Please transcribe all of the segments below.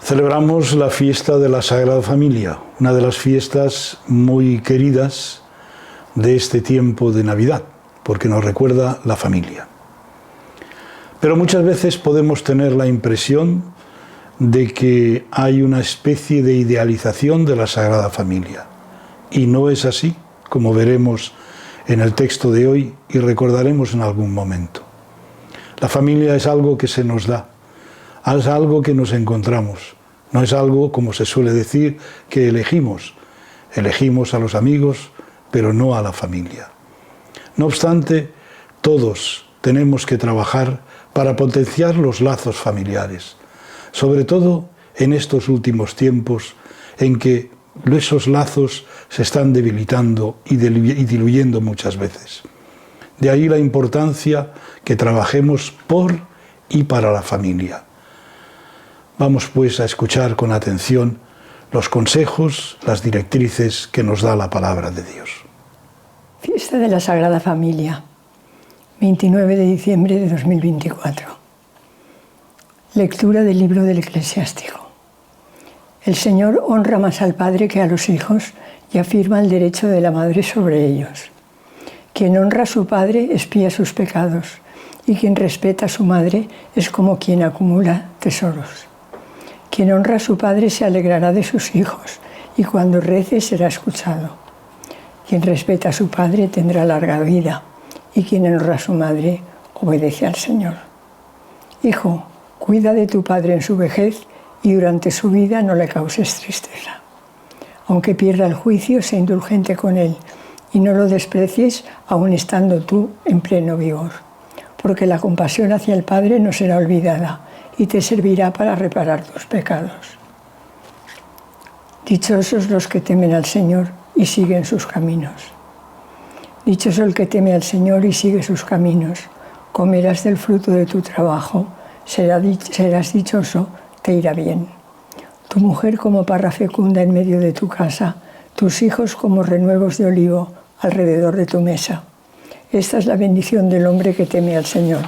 Celebramos la fiesta de la Sagrada Familia, una de las fiestas muy queridas de este tiempo de Navidad, porque nos recuerda la familia. Pero muchas veces podemos tener la impresión de que hay una especie de idealización de la Sagrada Familia. Y no es así, como veremos en el texto de hoy y recordaremos en algún momento. La familia es algo que se nos da, es algo que nos encontramos, no es algo, como se suele decir, que elegimos. Elegimos a los amigos, pero no a la familia. No obstante, todos tenemos que trabajar para potenciar los lazos familiares, sobre todo en estos últimos tiempos en que esos lazos se están debilitando y diluyendo muchas veces. De ahí la importancia que trabajemos por y para la familia. Vamos pues a escuchar con atención los consejos, las directrices que nos da la palabra de Dios. Fiesta de la Sagrada Familia, 29 de diciembre de 2024. Lectura del libro del Eclesiástico. El Señor honra más al padre que a los hijos y afirma el derecho de la madre sobre ellos. Quien honra a su padre expía sus pecados, y quien respeta a su madre es como quien acumula tesoros. Quien honra a su padre se alegrará de sus hijos, y cuando rece será escuchado. Quien respeta a su padre tendrá larga vida, y quien honra a su madre obedece al Señor. Hijo, cuida de tu padre en su vejez, y durante su vida no le causes tristeza. Aunque pierda el juicio, sé indulgente con él, y no lo desprecies aun estando tú en pleno vigor. Porque la compasión hacia el Padre no será olvidada, y te servirá para reparar tus pecados. Dichosos los que temen al Señor y siguen sus caminos. Dichoso el que teme al Señor y sigue sus caminos. Comerás del fruto de tu trabajo, serás dichoso, te irá bien. Tu mujer como parra fecunda en medio de tu casa, tus hijos como renuevos de olivo alrededor de tu mesa. Esta es la bendición del hombre que teme al Señor.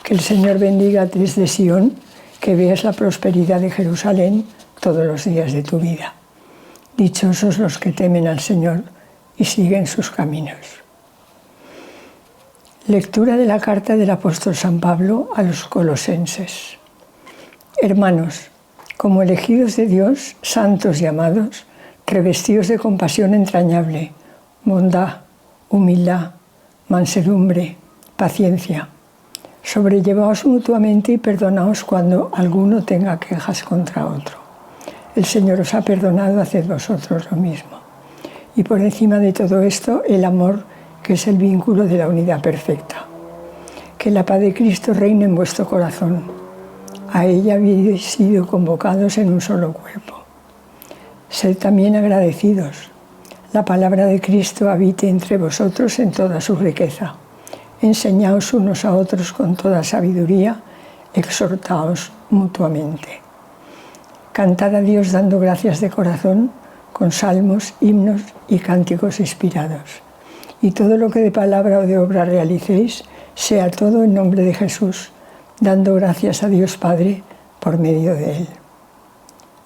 Que el Señor bendiga desde Sión, que veas la prosperidad de Jerusalén todos los días de tu vida. Dichosos los que temen al Señor y siguen sus caminos. Lectura de la carta del apóstol San Pablo a los colosenses. Hermanos, como elegidos de Dios, santos y amados, revestidos de compasión entrañable, bondad, humildad, mansedumbre, paciencia. Sobrellevaos mutuamente y perdonaos cuando alguno tenga quejas contra otro. El Señor os ha perdonado, haced vosotros lo mismo. Y por encima de todo esto, el amor, que es el vínculo de la unidad perfecta. Que la paz de Cristo reine en vuestro corazón. A ella habéis sido convocados en un solo cuerpo. Sed también agradecidos. La palabra de Cristo habite entre vosotros en toda su riqueza. Enseñaos unos a otros con toda sabiduría, exhortaos mutuamente. Cantad a Dios dando gracias de corazón, con salmos, himnos y cánticos inspirados. Y todo lo que de palabra o de obra realicéis, sea todo en nombre de Jesús, dando gracias a Dios Padre por medio de Él.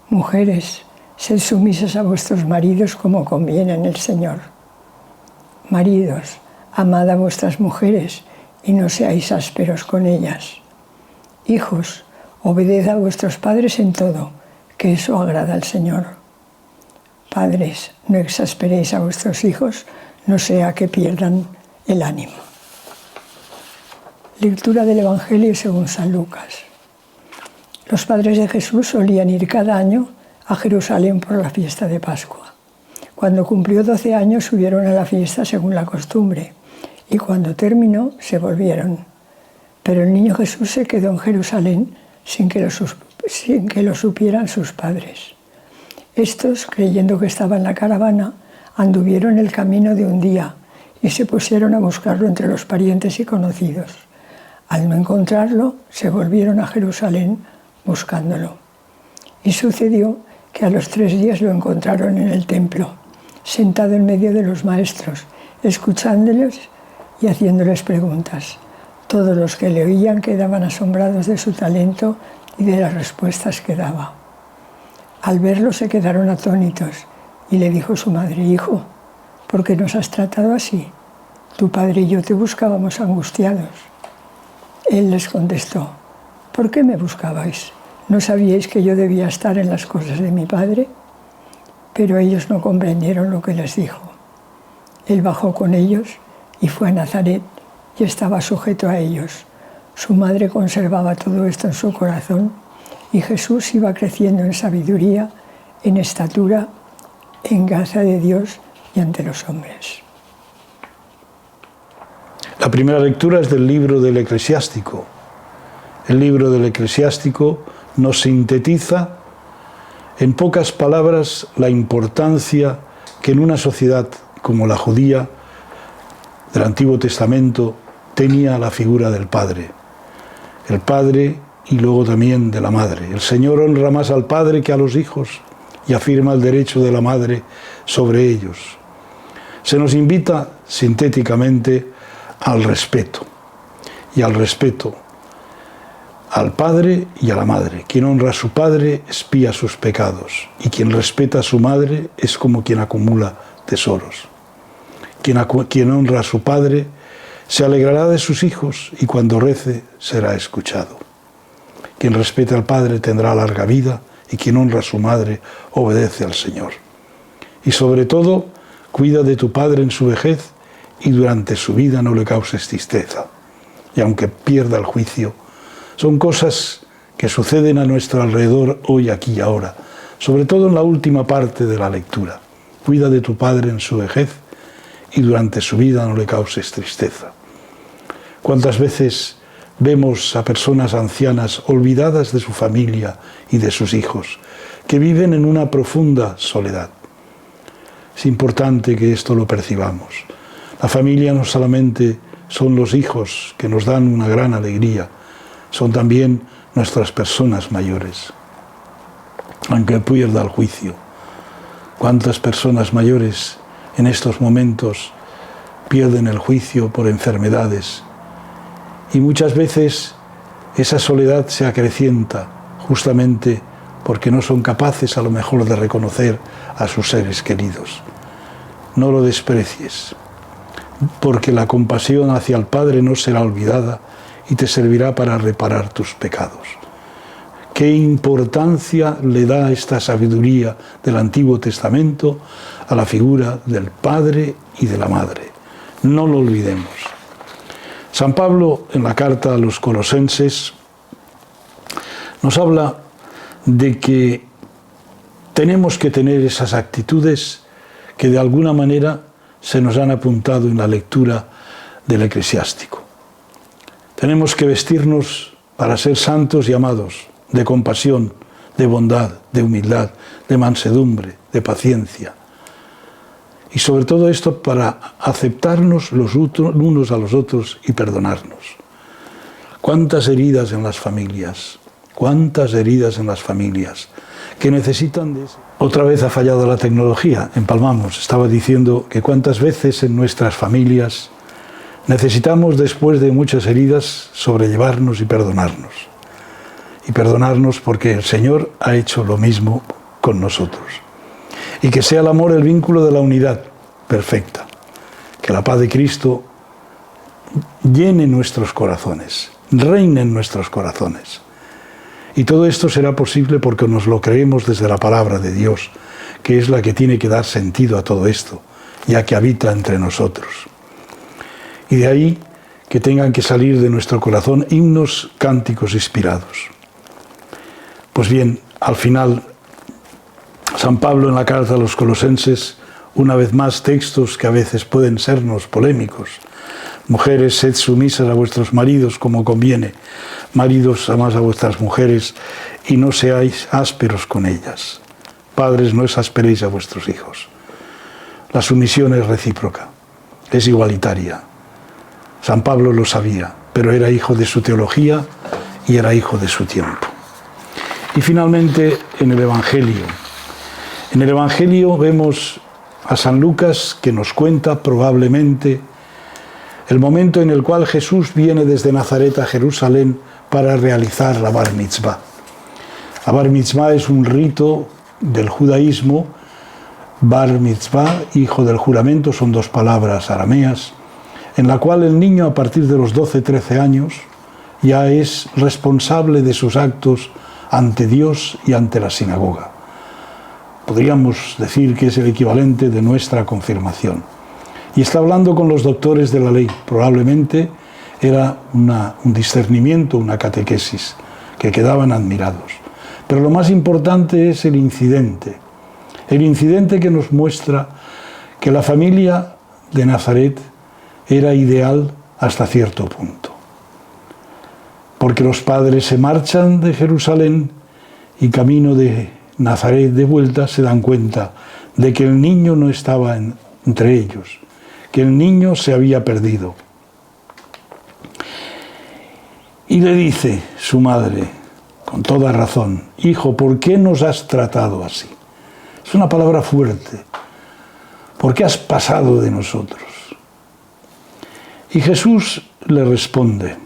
Mujeres, sed sumisas a vuestros maridos como conviene en el Señor. Maridos, amad a vuestras mujeres y no seáis ásperos con ellas. Hijos, obeded a vuestros padres en todo, que eso agrada al Señor. Padres, no exasperéis a vuestros hijos, no sea que pierdan el ánimo. Lectura del Evangelio según San Lucas. Los padres de Jesús solían ir cada año a Jerusalén por la fiesta de Pascua. Cuando cumplió 12 años subieron a la fiesta según la costumbre, y cuando terminó se volvieron. Pero el niño Jesús se quedó en Jerusalén sin que lo supieran sus padres. Estos, creyendo que estaba en la caravana, anduvieron el camino de un día y se pusieron a buscarlo entre los parientes y conocidos. Al no encontrarlo, se volvieron a Jerusalén buscándolo. Y sucedió que a los 3 días lo encontraron en el templo, sentado en medio de los maestros, escuchándoles y haciéndoles preguntas. Todos los que le oían quedaban asombrados de su talento y de las respuestas que daba. Al verlo se quedaron atónitos y le dijo su madre: hijo, ¿por qué nos has tratado así? Tu padre y yo te buscábamos angustiados. Él les contestó: ¿por qué me buscabais? ¿No sabíais que yo debía estar en las cosas de mi padre? Pero ellos no comprendieron lo que les dijo. Él bajó con ellos y fue a Nazaret y estaba sujeto a ellos. Su madre conservaba todo esto en su corazón y Jesús iba creciendo en sabiduría, en estatura, en gracia de Dios y ante los hombres. La primera lectura es del libro del Eclesiástico. El libro del Eclesiástico nos sintetiza en pocas palabras la importancia que en una sociedad como la judía del Antiguo Testamento tenía la figura del padre. El padre y luego también de la madre. El Señor honra más al padre que a los hijos y afirma el derecho de la madre sobre ellos. Se nos invita sintéticamente al respeto, y al respeto al padre y a la madre. Quien honra a su padre expía sus pecados, y quien respeta a su madre es como quien acumula tesoros. Quien honra a su padre se alegrará de sus hijos, y cuando rece será escuchado. Quien respeta al padre tendrá larga vida, y quien honra a su madre obedece al Señor. Y sobre todo, cuida de tu padre en su vejez, y durante su vida no le causes tristeza. Y aunque pierda el juicio, son cosas que suceden a nuestro alrededor hoy, aquí y ahora, sobre todo en la última parte de la lectura. Cuida de tu padre en su vejez y durante su vida no le causes tristeza. ¿Cuántas veces vemos a personas ancianas olvidadas de su familia y de sus hijos, que viven en una profunda soledad? Es importante que esto lo percibamos. La familia no solamente son los hijos que nos dan una gran alegría, son también nuestras personas mayores. Aunque pierda el juicio, ¿cuántas personas mayores en estos momentos pierden el juicio por enfermedades? Y muchas veces esa soledad se acrecienta justamente porque no son capaces a lo mejor de reconocer a sus seres queridos. No lo desprecies, porque la compasión hacia el Padre no será olvidada y te servirá para reparar tus pecados. ¿Qué importancia le da esta sabiduría del Antiguo Testamento a la figura del Padre y de la Madre? No lo olvidemos. San Pablo, en la carta a los Colosenses, nos habla de que tenemos que tener esas actitudes que de alguna manera se nos han apuntado en la lectura del Eclesiástico. Tenemos que vestirnos para ser santos y amados, de compasión, de bondad, de humildad, de mansedumbre, de paciencia. Y sobre todo esto para aceptarnos los unos a los otros y perdonarnos. ¿Cuántas heridas en las familias? ¿Cuántas heridas en las familias que necesitan de eso? Otra vez ha fallado la tecnología, empalmamos. Estaba diciendo que cuántas veces en nuestras familias necesitamos, después de muchas heridas, sobrellevarnos y perdonarnos. Y perdonarnos porque el Señor ha hecho lo mismo con nosotros. Y que sea el amor el vínculo de la unidad perfecta. Que la paz de Cristo llene nuestros corazones, reine en nuestros corazones. Y todo esto será posible porque nos lo creemos desde la palabra de Dios, que es la que tiene que dar sentido a todo esto, ya que habita entre nosotros. Y de ahí que tengan que salir de nuestro corazón himnos, cánticos inspirados. Pues bien, al final, San Pablo en la carta a los Colosenses, una vez más textos que a veces pueden sernos polémicos. Mujeres, sed sumisas a vuestros maridos como conviene. Maridos, amad a vuestras mujeres y no seáis ásperos con ellas. Padres, no exasperéis a vuestros hijos. La sumisión es recíproca, es igualitaria. San Pablo lo sabía, pero era hijo de su teología y era hijo de su tiempo. Y finalmente, en el Evangelio. En el Evangelio vemos a San Lucas que nos cuenta probablemente el momento en el cual Jesús viene desde Nazaret a Jerusalén para realizar la Bar Mitzvah. La Bar Mitzvah es un rito del judaísmo, bar mitzvah, hijo del juramento, son dos palabras arameas, en la cual el niño a partir de los 12-13 años ya es responsable de sus actos ante Dios y ante la sinagoga. Podríamos decir que es el equivalente de nuestra confirmación. Y está hablando con los doctores de la ley. Probablemente era un discernimiento, una catequesis, que quedaban admirados. Pero lo más importante es el incidente que nos muestra que la familia de Nazaret era ideal hasta cierto punto. Porque los padres se marchan de Jerusalén y camino de Nazaret de vuelta se dan cuenta de que el niño no estaba entre ellos, que el niño se había perdido. Y le dice su madre, con toda razón, hijo, ¿por qué nos has tratado así? Es una palabra fuerte. ¿Por qué has pasado de nosotros? Y Jesús le responde,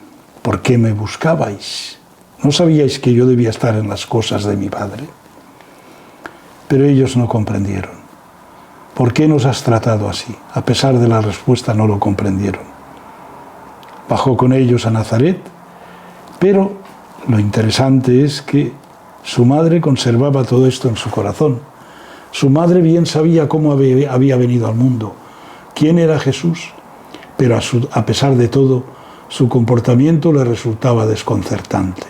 ¿por qué me buscabais? ¿No sabíais que yo debía estar en las cosas de mi Padre? Pero ellos no comprendieron. ¿Por qué nos has tratado así? A pesar de la respuesta no lo comprendieron. Bajó con ellos a Nazaret, pero lo interesante es que su madre conservaba todo esto en su corazón. Su madre bien sabía cómo había venido al mundo, quién era Jesús, pero a pesar de todo, su comportamiento le resultaba desconcertante.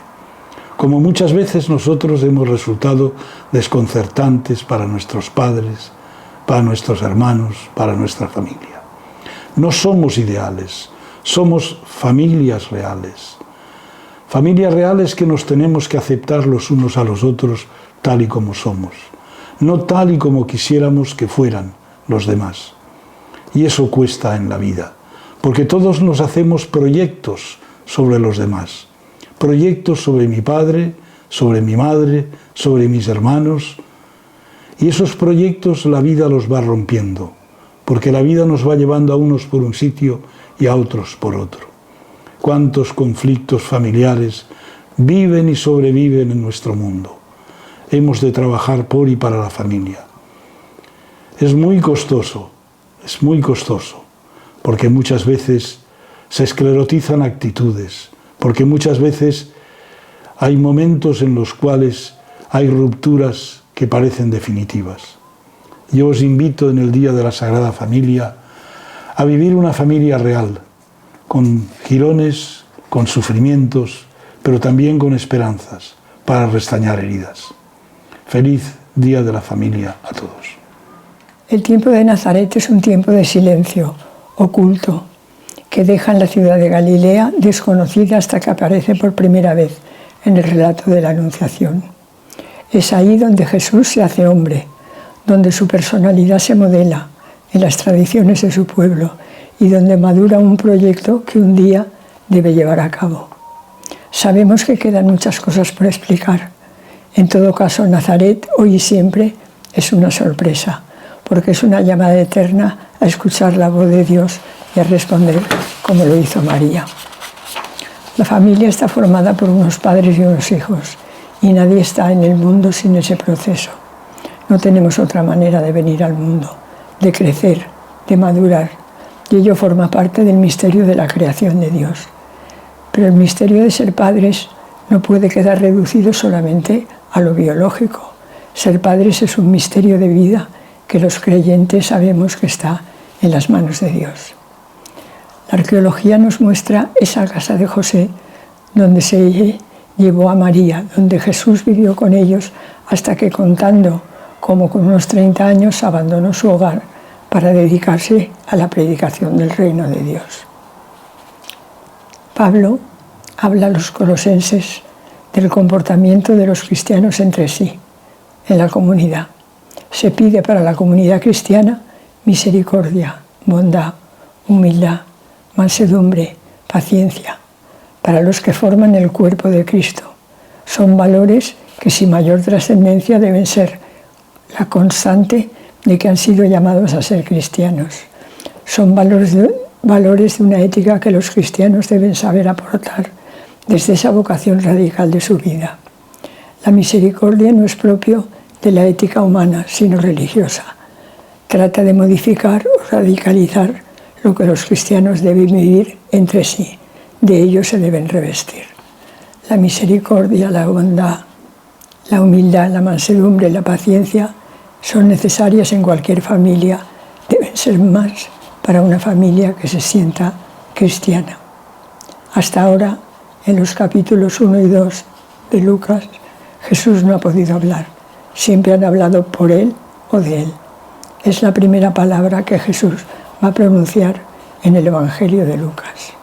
Como muchas veces nosotros hemos resultado desconcertantes para nuestros padres, para nuestros hermanos, para nuestra familia. No somos ideales, somos familias reales. Familias reales que nos tenemos que aceptar los unos a los otros tal y como somos, no tal y como quisiéramos que fueran los demás. Y eso cuesta en la vida, porque todos nos hacemos proyectos sobre los demás, proyectos sobre mi padre, sobre mi madre, sobre mis hermanos, y esos proyectos la vida los va rompiendo, porque la vida nos va llevando a unos por un sitio y a otros por otro. Cuántos conflictos familiares viven y sobreviven en nuestro mundo. Hemos de trabajar por y para la familia. Es muy costoso, porque muchas veces se esclerotizan actitudes, porque muchas veces hay momentos en los cuales hay rupturas que parecen definitivas. Yo os invito en el Día de la Sagrada Familia a vivir una familia real, con girones, con sufrimientos, pero también con esperanzas para restañar heridas. Feliz Día de la Familia a todos. El tiempo de Nazaret es un tiempo de silencio, oculto, que deja en la ciudad de Galilea desconocida hasta que aparece por primera vez en el relato de la Anunciación. Es ahí donde Jesús se hace hombre, donde su personalidad se modela en las tradiciones de su pueblo y donde madura un proyecto que un día debe llevar a cabo. Sabemos que quedan muchas cosas por explicar. En todo caso, Nazaret, hoy y siempre, es una sorpresa, porque es una llamada eterna a escuchar la voz de Dios y a responder como lo hizo María. La familia está formada por unos padres y unos hijos, y nadie está en el mundo sin ese proceso. No tenemos otra manera de venir al mundo, de crecer, de madurar, y ello forma parte del misterio de la creación de Dios. Pero el misterio de ser padres no puede quedar reducido solamente a lo biológico. Ser padres es un misterio de vida que los creyentes sabemos que está en las manos de Dios. La arqueología nos muestra esa casa de José donde se llevó a María, donde Jesús vivió con ellos hasta que, contando como con unos 30 años, abandonó su hogar para dedicarse a la predicación del reino de Dios. Pablo habla a los colosenses del comportamiento de los cristianos entre sí, en la comunidad. Se pide para la comunidad cristiana misericordia, bondad, humildad, mansedumbre, paciencia, para los que forman el cuerpo de Cristo. Son valores que sin mayor trascendencia deben ser la constante de que han sido llamados a ser cristianos. Son valores de una ética que los cristianos deben saber aportar desde esa vocación radical de su vida. La misericordia no es propio de la ética humana, sino religiosa. Trata de modificar o radicalizar lo que los cristianos deben vivir entre sí. De ello se deben revestir. La misericordia, la bondad, la humildad, la mansedumbre y la paciencia son necesarias en cualquier familia. Deben ser más para una familia que se sienta cristiana. Hasta ahora, en los capítulos 1 y 2 de Lucas, Jesús no ha podido hablar. Siempre han hablado por él o de él. Es la primera palabra que Jesús va a pronunciar en el Evangelio de Lucas.